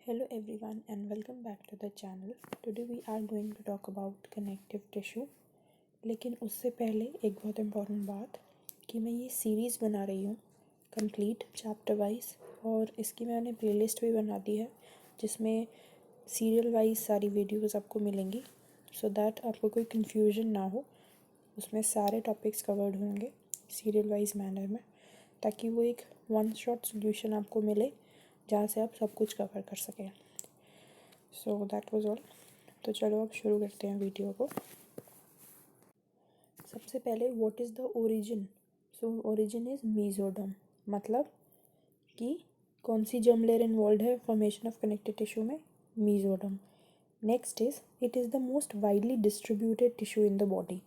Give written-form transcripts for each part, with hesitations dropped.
Hello everyone and welcome back to the channel. Today we are going to talk about connective tissue. लेकिन उससे पहले एक बहुत important बात कि मैं ये सीरीज़ बना रही हूँ कंप्लीट चैप्टर वाइज, और इसकी मैंने प्लेलिस्ट भी बना दी है जिसमें सीरियल वाइज सारी वीडियोस आपको मिलेंगी, सो दैट आपको कोई कन्फ्यूजन ना हो। उसमें सारे टॉपिक्स कवर्ड होंगे सीरियल वाइज मैनर में, ताकि वो एक वन शॉट सोल्यूशन आपको मिले जहाँ से आप सब कुछ कवर कर सकें। So that was all. तो चलो अब शुरू करते हैं वीडियो को। सबसे पहले what is the origin. So origin is mesoderm, मतलब कि कौन सी जर्म लेयर इन्वॉल्व है फॉर्मेशन ऑफ कनेक्टिव टिश्यू में, mesoderm. Next is it is the most widely distributed tissue in the body.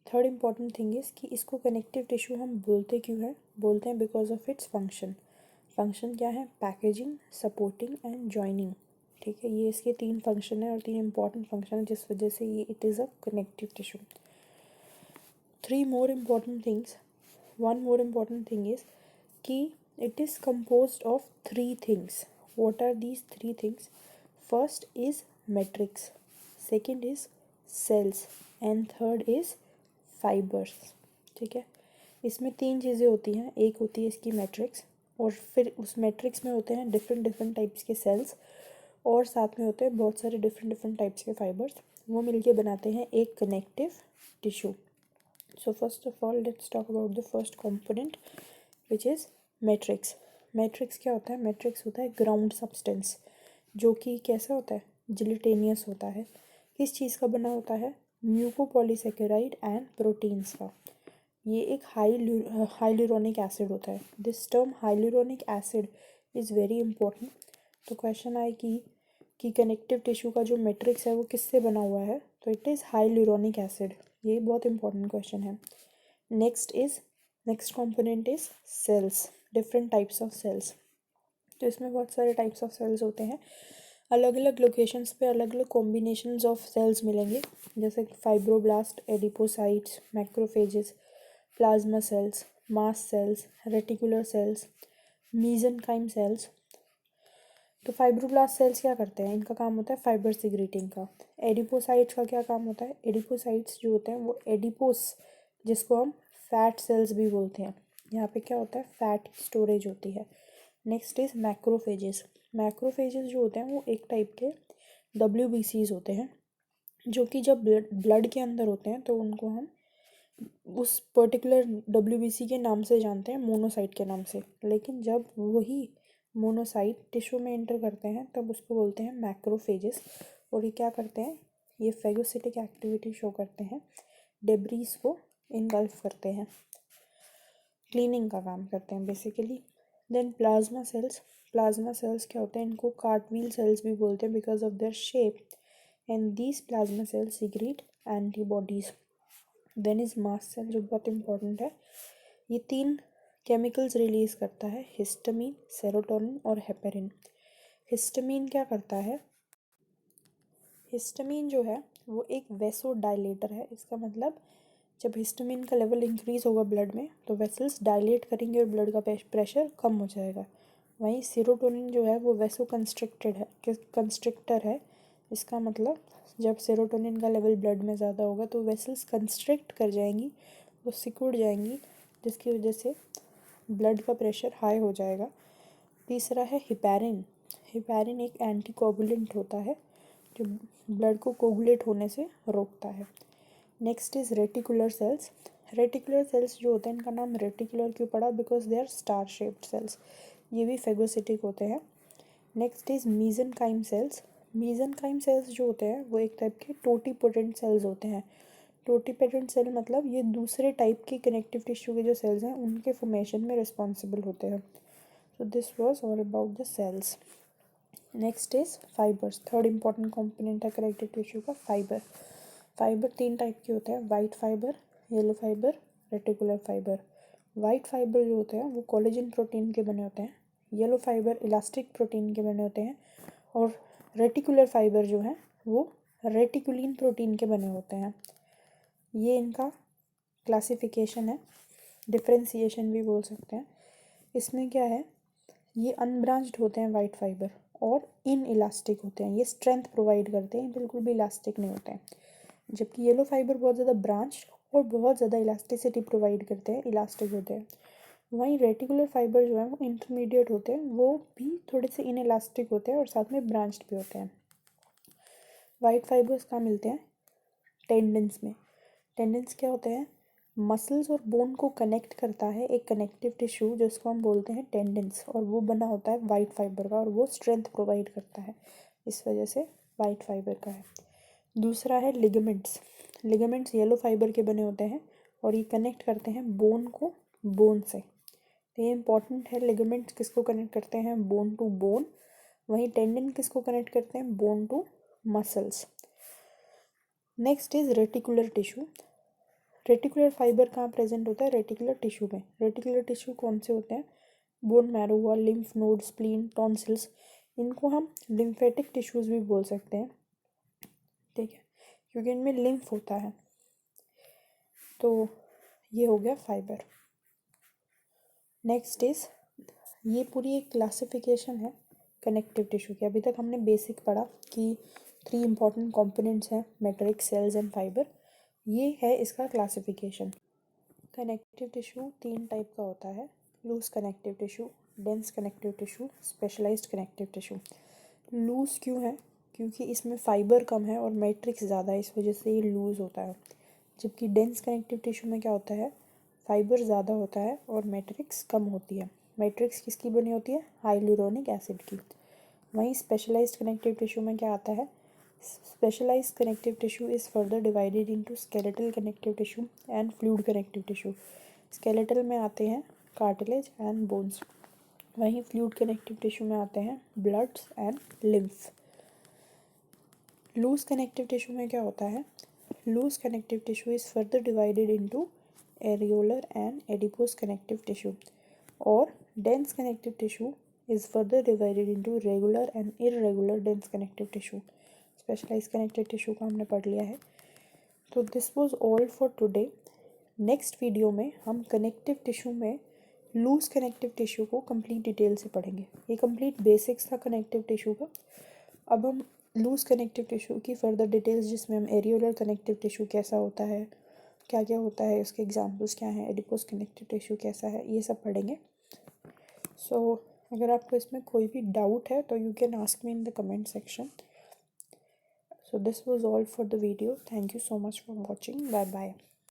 Third important thing is कि इसको connective tissue हम बोलते क्यों हैं, बोलते हैं because of its function. Function क्या है? Packaging, supporting and joining. ठीक है, ये इसके तीन फंक्शन है और तीन इंपॉर्टेंट फंक्शन है जिस वजह से ये it is a connective tissue. One more important thing is कि it is composed of three things. What are these three things? First is matrix, second is cells and third is fibres. ठीक है, इसमें तीन चीज़ें होती हैं। एक होती है इसकी मैट्रिक्स, और फिर उस मैट्रिक्स में होते हैं डिफरेंट टाइप्स के सेल्स, और साथ में होते हैं बहुत सारे डिफरेंट टाइप्स के फाइबर्स। वो मिलके बनाते हैं एक connective tissue. So first of all let's talk about the first component which is matrix. Matrix क्या होता है? मैट्रिक्स होता है ग्राउंड सब्सटेंस, जो कि कैसा होता है? जिलेटेनियस होता है। किस चीज़ का बना होता है? म्यूकोपॉलीसेकेराइड एंड प्रोटीन्स का। ये एक हाइलुरोनिक एसिड होता है। This term hyaluronic acid is very important. तो क्वेश्चन आए कि कनेक्टिव टिश्यू का जो मैट्रिक्स है वो किससे बना हुआ है, तो इट इज़ हाइलुरोनिक एसिड। ये बहुत इंपॉर्टेंट क्वेश्चन है। Next component is cells, different types of cells. तो इसमें बहुत सारे टाइप्स ऑफ सेल्स होते हैं। अलग अलग लोकेशंस पे अलग अलग कॉम्बिनेशंस ऑफ सेल्स मिलेंगे, जैसे fibroblast, adipocytes, macrophages, plasma cells, mast cells, reticular cells, mesenchyme cells. तो फाइब्रोब्लास्ट सेल्स क्या करते हैं? इनका काम होता है फाइबर सिक्रीटिंग का। एडिपोसाइट्स का क्या काम होता है? एडिपोसाइट्स जो होते हैं वो एडिपोस, जिसको हम फैट सेल्स भी बोलते हैं, यहाँ पे क्या होता है? फैट स्टोरेज होती है। Next is macrophages. मैक्रोफेजेस जो होते हैं वो एक टाइप के WBCs होते हैं, जो कि जब ब्लड के अंदर होते हैं तो उनको हम उस पर्टिकुलर WBC के नाम से जानते हैं, मोनोसाइट के नाम से। लेकिन जब वही मोनोसाइट टिश्यू में एंटर करते हैं तब उसको बोलते हैं मैक्रोफेजेस। और ये क्या करते हैं? ये फेगोसिटिक एक्टिविटी शो करते हैं, डेब्रीज को इनगल्फ करते हैं, क्लीनिंग का काम करते हैं basically. Then plasma cells. Plasma cells क्या होते हैं? इनको कार्टव्हील सेल्स भी बोलते हैं because of their shape, and these plasma cells secrete antibodies. Then is mast cell, जो बहुत इंपॉर्टेंट है। ये तीन केमिकल्स रिलीज करता है, हिस्टामिन, सेरोटोनिन और हेपेरिन। हिस्टामिन क्या करता है? हिस्टामिन जो है वो एक वेसोडाइलेटर है। इसका मतलब जब हिस्टामिन का लेवल इंक्रीज होगा ब्लड में तो वेसल्स डायलेट करेंगे और ब्लड का प्रेशर कम हो जाएगा। वहीं सेरोटोनिन जो है वो वेसो कंस्ट्रिक्टर है। इसका मतलब जब सेरोटोनिन का लेवल ब्लड में ज़्यादा होगा तो वेसल्स कंस्ट्रिक्ट कर जाएंगी, वो सिकुड़ जाएंगी, जिसकी वजह से ब्लड का प्रेशर हाई हो जाएगा। तीसरा है हिपैरिन। हिपैरिन एक एंटीकोगुलेंट होता है जो ब्लड को कोगुलेट होने से रोकता है। Next is reticular cells. Reticular cells जो होते हैं, इनका नाम रेटिकुलर क्यों पड़ा? Because they are star shaped cells. ये भी फेगोसिटिक होते हैं। Next is mesenchyme cells. Mesenchyme cells जो होते हैं वो एक टाइप के टोटीपोटेंट सेल्स होते हैं। टोटीपोटेंट सेल मतलब ये दूसरे टाइप के कनेक्टिव टिश्यू के जो सेल्स हैं उनके फॉर्मेशन में रिस्पॉन्सिबल होते हैं। So this was all about the cells. Next is fibres. Third important component है कनेक्टिव टिश्यू का, फाइबर। फाइबर तीन टाइप के होते हैं, white fibre, yellow fibre, reticular fibre. White fibre जो होते हैं वो कोलेजन प्रोटीन के बने होते हैं, येलो फाइबर इलास्टिक प्रोटीन के बने होते हैं, और रेटिकुलर फाइबर जो हैं वो रेटिकुलिन प्रोटीन के बने होते हैं। ये इनका क्लासिफिकेशन है, डिफ्रेंसिएशन भी बोल सकते हैं। इसमें क्या है? ये अनब्रांच्ड होते हैं वाइट फाइबर, और इन इलास्टिक होते हैं, ये स्ट्रेंथ प्रोवाइड करते हैं, बिल्कुल भी इलास्टिक नहीं होते हैं। जबकि येलो फाइबर बहुत ज़्यादा ब्रांच और बहुत ज़्यादा इलास्टिसिटी प्रोवाइड करते हैं, इलास्टिक होते हैं। वहीं रेटिकुलर फाइबर जो है वो इंटरमीडिएट होते हैं, वो भी थोड़े से इन इलास्टिक होते हैं और साथ में ब्रांच्ड भी होते हैं। वाइट फाइबर्स कहाँ मिलते हैं? टेंडन्स में। टेंडन्स क्या होते हैं? मसल्स और बोन को कनेक्ट करता है एक कनेक्टिव टिश्यू जिसको हम बोलते हैं टेंडन्स, और वो बना होता है वाइट फाइबर का और वो स्ट्रेंथ प्रोवाइड करता है, इस वजह से वाइट फाइबर का है। दूसरा है लिगामेंट्स। लिगामेंट्स येलो फाइबर के बने होते हैं और ये कनेक्ट करते हैं बोन को बोन से, तो ये इंपॉर्टेंट है। लिगामेंट्स किसको कनेक्ट करते हैं? Bone to bone. वहीं टेंडन किसको कनेक्ट करते हैं? Bone to muscles. Next is reticular tissue. Reticular fibre कहाँ प्रेजेंट होता है? रेटिकुलर टिश्यू में। रेटिकुलर टिश्यू कौन से होते हैं? बोन मैरो हुआ, लिम्फ नोड, स्प्लीन, टॉन्सिल्स, इनको हम लिम्फेटिक टिश्यूज भी बोल सकते हैं, ठीक है, क्योंकि इनमें लिम्फ होता है। तो ये हो गया फाइबर। नेक्स्ट इज, ये पूरी एक क्लासिफिकेशन है कनेक्टिव टिश्यू की। अभी तक हमने बेसिक पढ़ा कि 3 इंपॉर्टेंट कंपोनेंट्स हैं, मैट्रिक्स, सेल्स एंड फाइबर। ये है इसका क्लासिफिकेशन। कनेक्टिव टिश्यू 3 टाइप का होता है, loose connective tissue, dense connective tissue, specialised connective tissue. Loose क्यों है? क्योंकि इसमें फाइबर कम है और मैट्रिक्स ज़्यादा है, इस वजह से ये लूज होता है। जबकि डेंस कनेक्टिव टिश्यू में क्या होता है? फाइबर ज़्यादा होता है और मैट्रिक्स कम होती है। मैट्रिक्स किसकी बनी होती है? हाइलुरोनिक एसिड की। वहीं स्पेशलाइज्ड कनेक्टिव टिश्यू में क्या आता है? Specialised connective tissue is further divided into skeletal connective tissue and fluid connective tissue. Skeletal में आते हैं कार्टिलेज एंड बोन्स, वहीं फ्लूइड कनेक्टिव टिश्यू में आते हैं bloods and lymph. Loose connective tissue में क्या होता है? Loose connective tissue is further divided into areolar and adipose connective tissue, और dense connective tissue is further divided into regular and irregular dense connective tissue. Specialized connective tissue को हमने पढ़ लिया है। तो this was all for today. Next video में हम connective tissue में लूज कनेक्टिव टिश्यू को कंप्लीट डिटेल से पढ़ेंगे। ये कंप्लीट बेसिक्स था कनेक्टिव टिश्यू का। अब हम लूज कनेक्टिव टिश्यू की फर्दर डिटेल्स, जिसमें हम एरियोलर कनेक्टिव टिश्यू कैसा होता है, क्या क्या होता है, उसके एग्जाम्पल्स क्या हैं, एडिपोज कनेक्टिव टिश्यू कैसा है, ये सब पढ़ेंगे। सो अगर आपको इसमें कोई भी डाउट है तो you can ask me in the comment section. So this was all for the video. Thank you so much for watching. Bye bye.